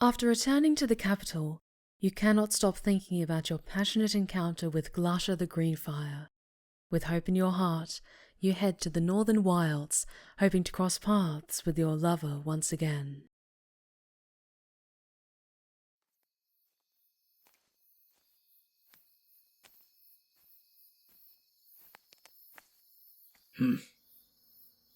After returning to the capital, you cannot stop thinking about your passionate encounter with Glasha the Greenfire. With hope in your heart, you head to the northern wilds, hoping to cross paths with your lover once again.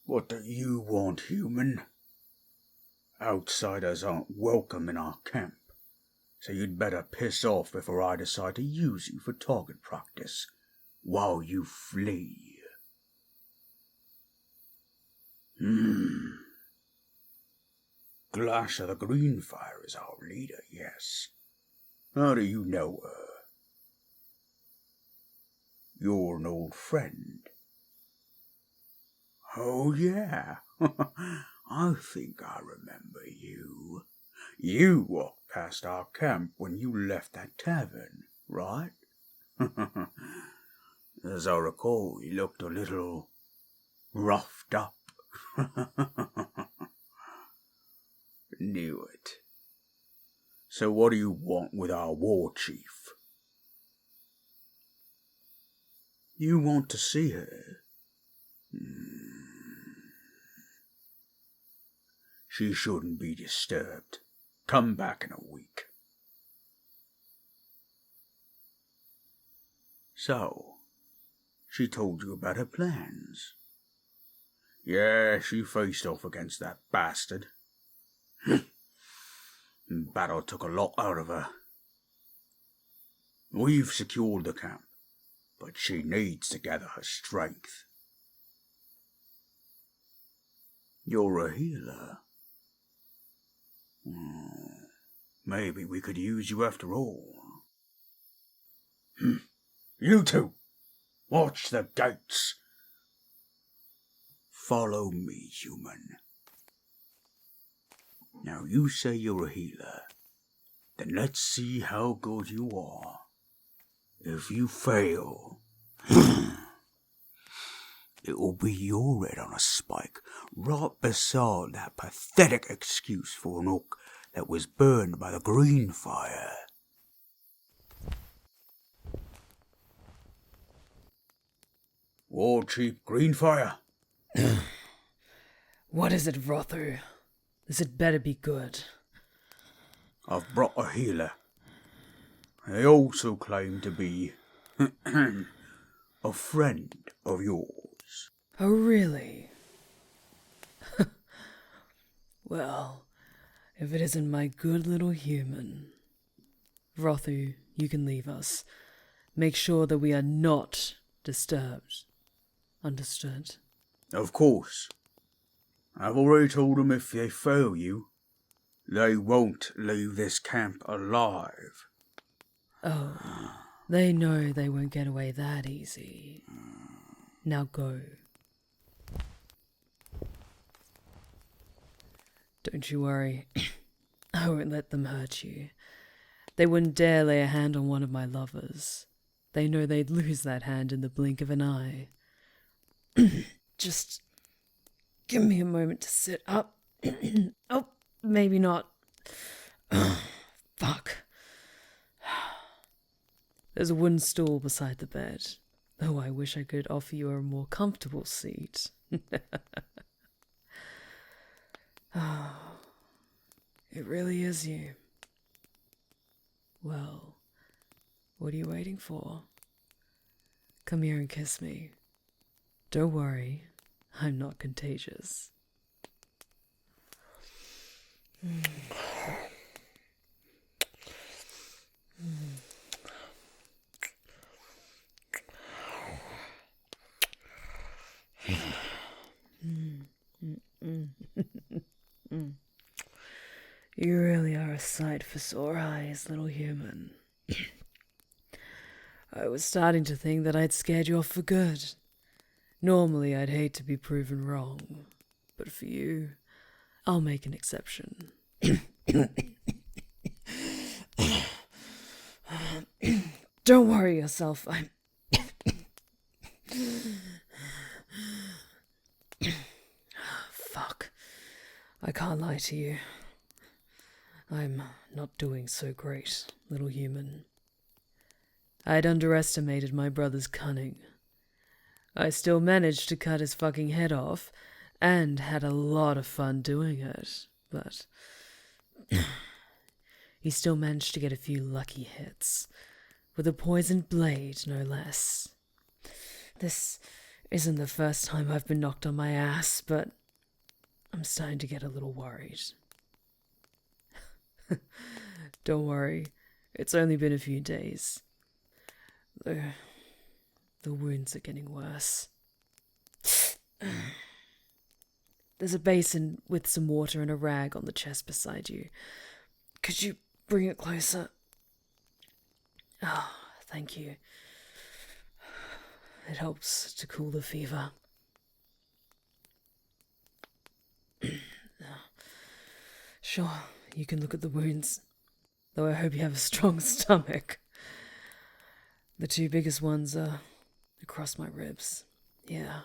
What do you want, human? Outsiders aren't welcome in our camp, so you'd better piss off before I decide to use you for target practice while you flee. Glasha the Greenfire is our leader, yes. How do you know her? You're an old friend. Oh, yeah. I think I remember you. You walked past our camp when you left that tavern, right? As I recall, you looked a little roughed up. Knew it. So what do you want with our war chief? You want to see her? She shouldn't be disturbed. Come back in a week. So, she told you about her plans? Yeah, she faced off against that bastard. Battle took a lot out of her. We've secured the camp, but she needs to gather her strength. You're a healer. Maybe we could use you after all. You two, watch the gates. Follow me, human. Now you say you're a healer. Then let's see how good you are. If you fail, it will be your head on a spike right beside that pathetic excuse for an orc that was burned by the green fire. War Chief Greenfire? What is it, Rothu? This had better be good. I've brought a healer. They also claim to be a friend of yours. Oh, really? Well, if it isn't my good little human. Rothu, you can leave us. Make sure that we are not disturbed. Understood? Of course. I've already told them if they fail you, they won't leave this camp alive. Oh, they know they won't get away that easy. Now go. Don't you worry. I won't let them hurt you. They wouldn't dare lay a hand on one of my lovers. They know they'd lose that hand in the blink of an eye. Just give me a moment to sit up. Oh, maybe not. Fuck. There's a wooden stool beside the bed. Oh, I wish I could offer you a more comfortable seat. Oh, it really is you. Well, what are you waiting for? Come here and kiss me. Don't worry, I'm not contagious. You really are a sight for sore eyes, little human. I was starting to think that I'd scared you off for good. Normally, I'd hate to be proven wrong, but for you, I'll make an exception. Don't worry yourself, I'm... Fuck. I can't lie to you. I'm not doing so great, little human. I'd underestimated my brother's cunning. I still managed to cut his fucking head off, and had a lot of fun doing it, but he still managed to get a few lucky hits, with a poisoned blade, no less. This isn't the first time I've been knocked on my ass, but I'm starting to get a little worried. Don't worry, it's only been a few days. The wounds are getting worse. There's a basin with some water and a rag on the chest beside you. Could you bring it closer? Oh, thank you. It helps to cool the fever. Sure, you can look at the wounds, though I hope you have a strong stomach. The two biggest ones are across my ribs, yeah,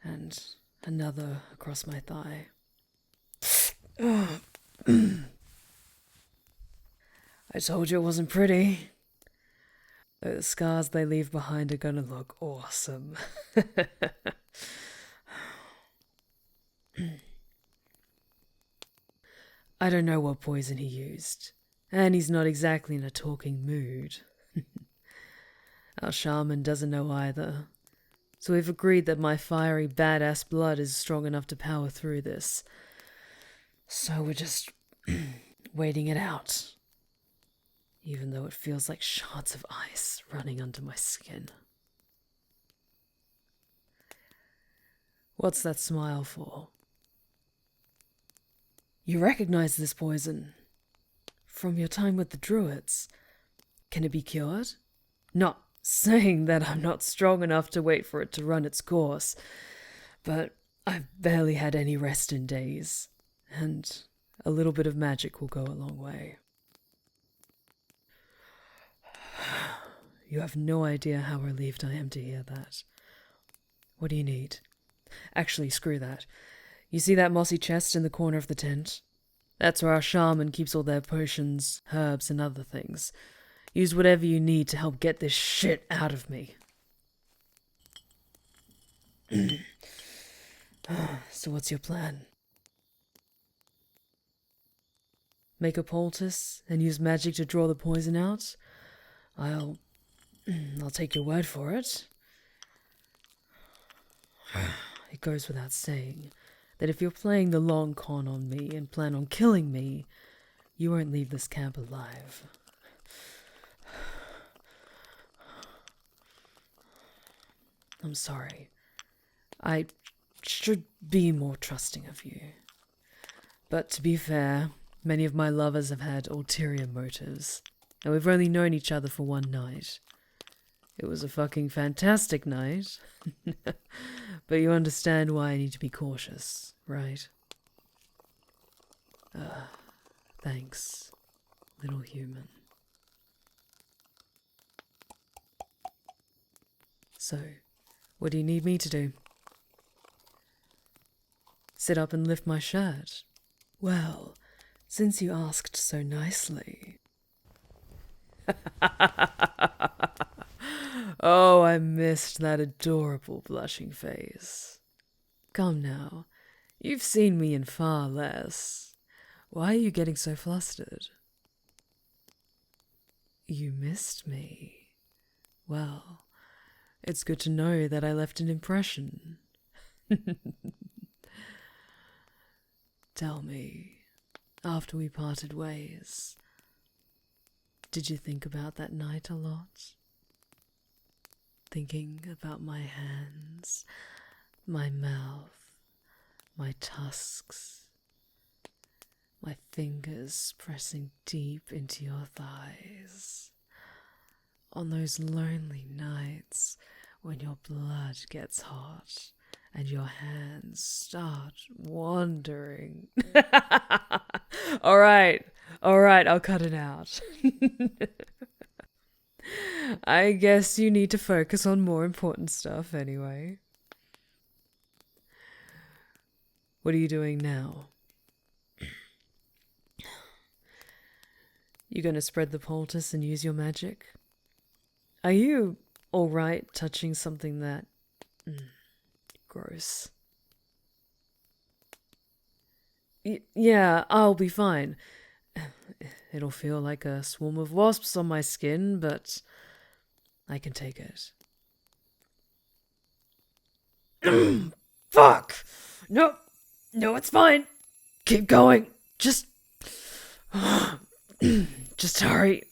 and another across my thigh. I told you it wasn't pretty. The scars they leave behind are gonna look awesome. I don't know what poison he used, and he's not exactly in a talking mood. Our shaman doesn't know either, so we've agreed that my fiery badass blood is strong enough to power through this. So we're just waiting it out, even though it feels like shards of ice running under my skin. What's that smile for? You recognize this poison from your time with the druids. Can it be cured? Not saying that I'm not strong enough to wait for it to run its course, but I've barely had any rest in days, and a little bit of magic will go a long way. You have no idea how relieved I am to hear that. What do you need? Actually, screw that. You see that mossy chest in the corner of the tent? That's where our shaman keeps all their potions, herbs, and other things. Use whatever you need to help get this shit out of me. So what's your plan? Make a poultice and use magic to draw the poison out? I'll take your word for it. It goes without saying that if you're playing the long con on me and plan on killing me, you won't leave this camp alive. I'm sorry. I should be more trusting of you. But to be fair, many of my lovers have had ulterior motives, and we've only known each other for one night. It was a fucking fantastic night. But you understand why I need to be cautious, right? Thanks, little human. So, what do you need me to do? Sit up and lift my shirt? Well, since you asked so nicely. Oh, I missed that adorable blushing face. Come now, you've seen me in far less. Why are you getting so flustered? You missed me. Well, it's good to know that I left an impression. Tell me, after we parted ways, did you think about that night a lot? Thinking about my hands, my mouth, my tusks, my fingers pressing deep into your thighs. On those lonely nights when your blood gets hot and your hands start wandering. All right, I'll cut it out. I guess you need to focus on more important stuff anyway. What are you doing now? You gonna spread the poultice and use your magic? Are you alright touching something that... gross. Yeah, I'll be fine. It'll feel like a swarm of wasps on my skin, but I can take it. Fuck! No, it's fine. Keep going. Just hurry.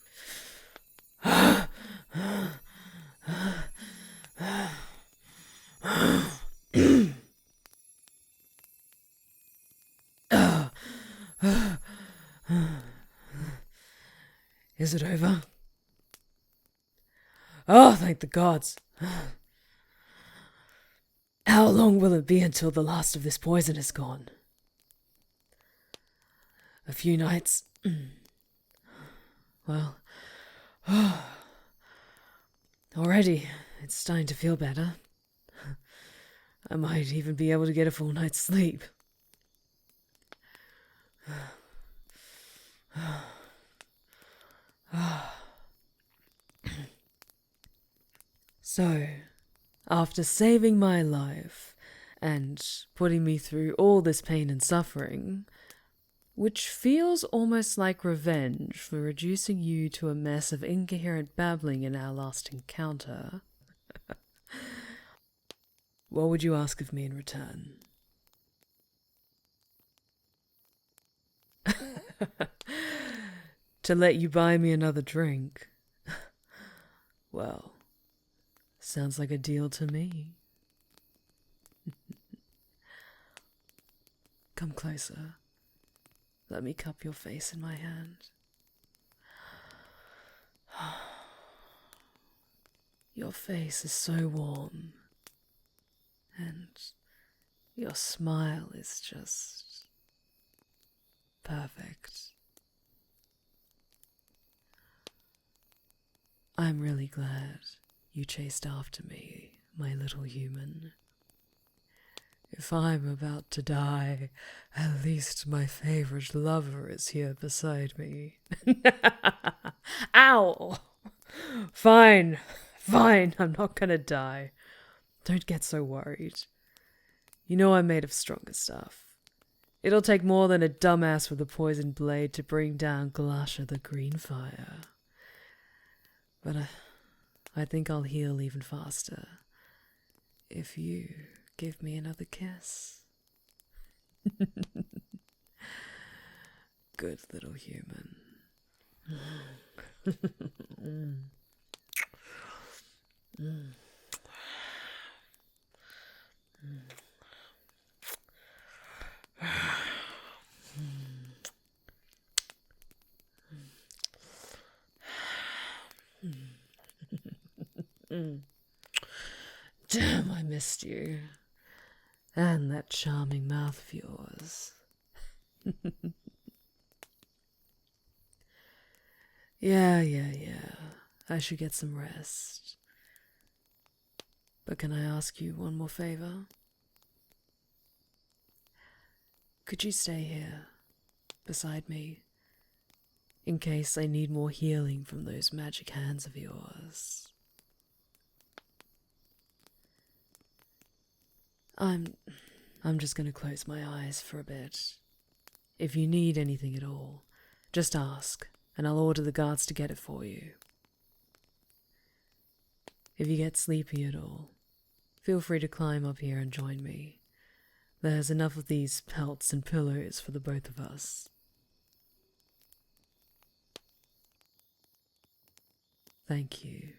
Is it over? Oh, thank the gods. How long will it be until the last of this poison is gone? A few nights. Well, already it's starting to feel better. I might even be able to get a full night's sleep. So, after saving my life and putting me through all this pain and suffering, which feels almost like revenge for reducing you to a mess of incoherent babbling in our last encounter, what would you ask of me in return? To let you buy me another drink? Well, sounds like a deal to me. Come closer. Let me cup your face in my hand. Your face is so warm, and your smile is just perfect. I'm really glad you chased after me, my little human. If I'm about to die, at least my favorite lover is here beside me. Ow! Fine, I'm not gonna die. Don't get so worried. You know I'm made of stronger stuff. It'll take more than a dumbass with a poisoned blade to bring down Glasha the Greenfire. But I think I'll heal even faster if you give me another kiss. Good little human. Damn, I missed you. And that charming mouth of yours. Yeah. I should get some rest. But can I ask you one more favor? Could you stay here, beside me, in case I need more healing from those magic hands of yours? I'm just gonna close my eyes for a bit. If you need anything at all, just ask, and I'll order the guards to get it for you. If you get sleepy at all, feel free to climb up here and join me. There's enough of these pelts and pillows for the both of us. Thank you,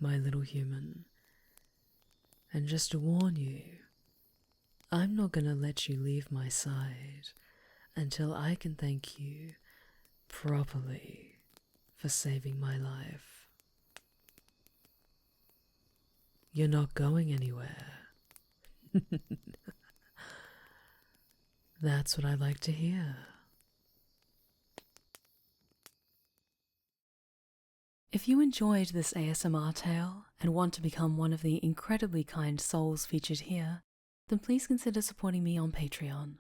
my little human. And just to warn you, I'm not gonna let you leave my side until I can thank you properly for saving my life. You're not going anywhere. That's what I like to hear. If you enjoyed this ASMR tale and want to become one of the incredibly kind souls featured here, then please consider supporting me on Patreon.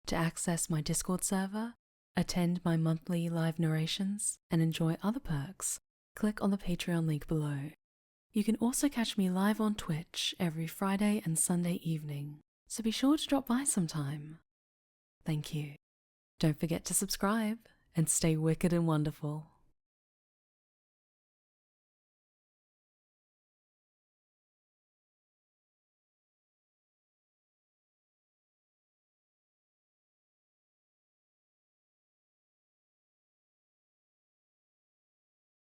To access my Discord server, attend my monthly live narrations, and enjoy other perks, click on the Patreon link below. You can also catch me live on Twitch every Friday and Sunday evening, so be sure to drop by sometime. Thank you. Don't forget to subscribe and stay wicked and wonderful.